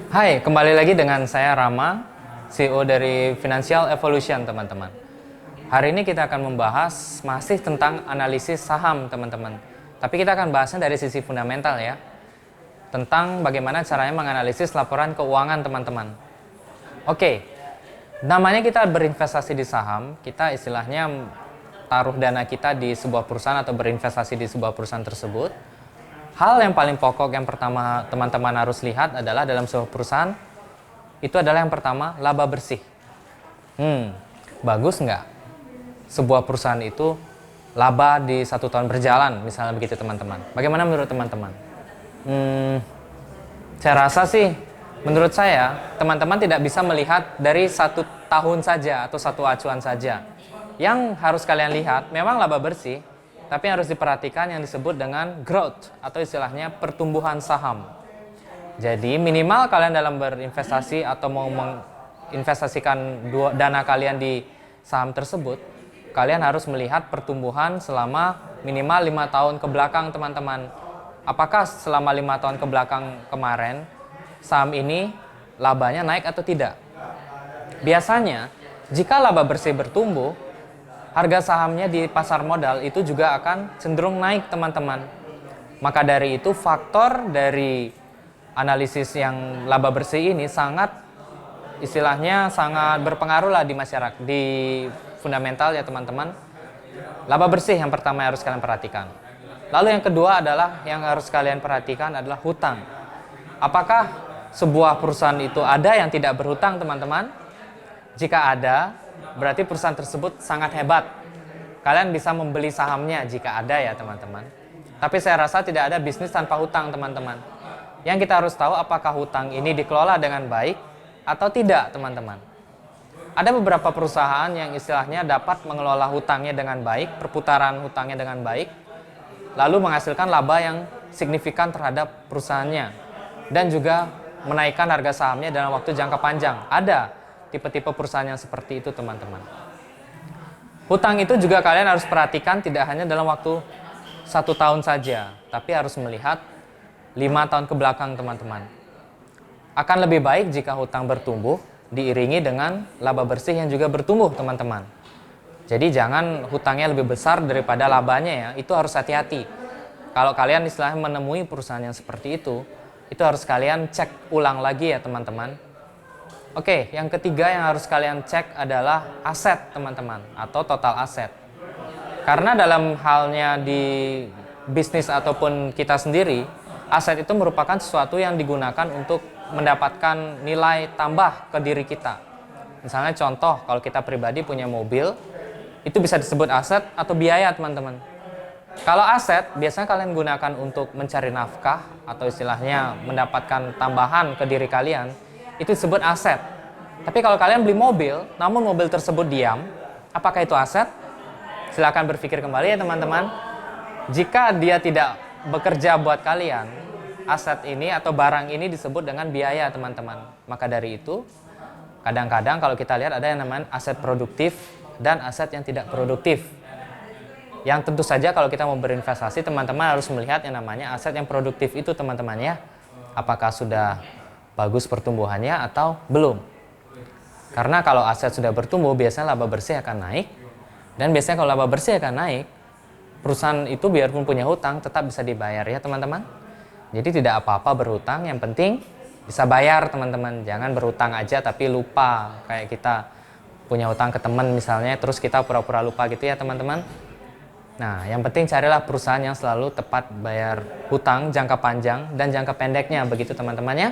Hai, kembali lagi dengan saya Rama, CEO dari Financial Evolution, teman-teman. Hari ini kita akan membahas masih tentang analisis saham, teman-teman. Tapi kita akan bahasnya dari sisi fundamental ya. Tentang bagaimana caranya menganalisis laporan keuangan, teman-teman. Oke, namanya kita berinvestasi di saham, kita istilahnya taruh dana kita di sebuah perusahaan atau berinvestasi di sebuah perusahaan tersebut. Hal yang paling pokok yang pertama teman-teman harus lihat adalah dalam sebuah perusahaan, itu adalah yang pertama, laba bersih. Bagus nggak sebuah perusahaan itu laba di 1 tahun berjalan, misalnya begitu teman-teman. Bagaimana menurut teman-teman? Saya rasa sih, menurut saya, teman-teman tidak bisa melihat dari 1 tahun saja atau satu acuan saja. Yang harus kalian lihat, memang laba bersih, tapi harus diperhatikan yang disebut dengan growth atau istilahnya pertumbuhan saham. Jadi minimal kalian dalam berinvestasi atau mau menginvestasikan dana kalian di saham tersebut, kalian harus melihat pertumbuhan selama minimal 5 tahun ke belakang, teman-teman. Apakah selama 5 tahun ke belakang kemarin saham ini labanya naik atau tidak? Biasanya jika laba bersih bertumbuh, harga sahamnya di pasar modal itu juga akan cenderung naik, teman-teman. Maka dari itu faktor dari analisis yang laba bersih ini sangat berpengaruh lah di masyarakat, di fundamental ya teman-teman. Laba bersih yang pertama yang harus kalian perhatikan. Lalu yang kedua adalah yang harus kalian perhatikan adalah hutang. Apakah sebuah perusahaan itu ada yang tidak berhutang, teman-teman? Jika ada, berarti perusahaan tersebut sangat hebat. Kalian bisa membeli sahamnya jika ada ya teman-teman. Tapi saya rasa tidak ada bisnis tanpa hutang, teman-teman. Yang kita harus tahu apakah hutang ini dikelola dengan baik atau tidak, teman-teman. Ada beberapa perusahaan yang istilahnya dapat mengelola hutangnya dengan baik, perputaran hutangnya dengan baik, lalu menghasilkan laba yang signifikan terhadap perusahaannya, dan juga menaikkan harga sahamnya dalam waktu jangka panjang. Ada tipe-tipe perusahaan yang seperti itu, teman-teman. Hutang itu juga kalian harus perhatikan tidak hanya dalam waktu 1 tahun saja, tapi harus melihat 5 tahun ke belakang, teman-teman. Akan lebih baik jika hutang bertumbuh diiringi dengan laba bersih yang juga bertumbuh, teman-teman. Jadi jangan hutangnya lebih besar daripada labanya ya, itu harus hati-hati. Kalau kalian istilahnya menemui perusahaan yang seperti itu harus kalian cek ulang lagi ya teman-teman. Oke, yang ketiga yang harus kalian cek adalah aset, teman-teman, atau total aset. Karena dalam halnya di bisnis ataupun kita sendiri, aset itu merupakan sesuatu yang digunakan untuk mendapatkan nilai tambah ke diri kita. Misalnya contoh, kalau kita pribadi punya mobil, itu bisa disebut aset atau biaya, teman-teman. Kalau aset, biasanya kalian gunakan untuk mencari nafkah atau istilahnya mendapatkan tambahan ke diri kalian, itu disebut aset. Tapi kalau kalian beli mobil, namun mobil tersebut diam, apakah itu aset? Silakan berpikir kembali ya teman-teman. Jika dia tidak bekerja buat kalian, aset ini atau barang ini disebut dengan biaya, teman-teman. Maka dari itu, kadang-kadang kalau kita lihat ada yang namanya aset produktif dan aset yang tidak produktif. Yang tentu saja kalau kita mau berinvestasi, teman-teman harus melihat yang namanya aset yang produktif itu, teman-teman ya. Apakah sudah bagus pertumbuhannya atau belum. Karena kalau aset sudah bertumbuh, biasanya laba bersih akan naik. Dan biasanya kalau laba bersih akan naik, perusahaan itu biarpun punya hutang tetap bisa dibayar ya teman-teman. Jadi tidak apa-apa berhutang, yang penting bisa bayar, teman-teman. Jangan berhutang aja tapi lupa. Kayak kita punya hutang ke teman misalnya, terus kita pura-pura lupa gitu ya teman-teman. Nah, yang penting carilah perusahaan yang selalu tepat bayar hutang jangka panjang dan jangka pendeknya, begitu teman-teman ya.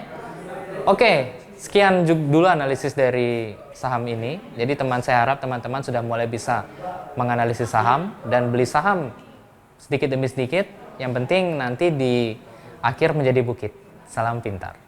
Oke, sekian dulu analisis dari saham ini. Jadi saya harap teman-teman sudah mulai bisa menganalisis saham dan beli saham sedikit demi sedikit. Yang penting nanti di akhir menjadi bukit. Salam pintar.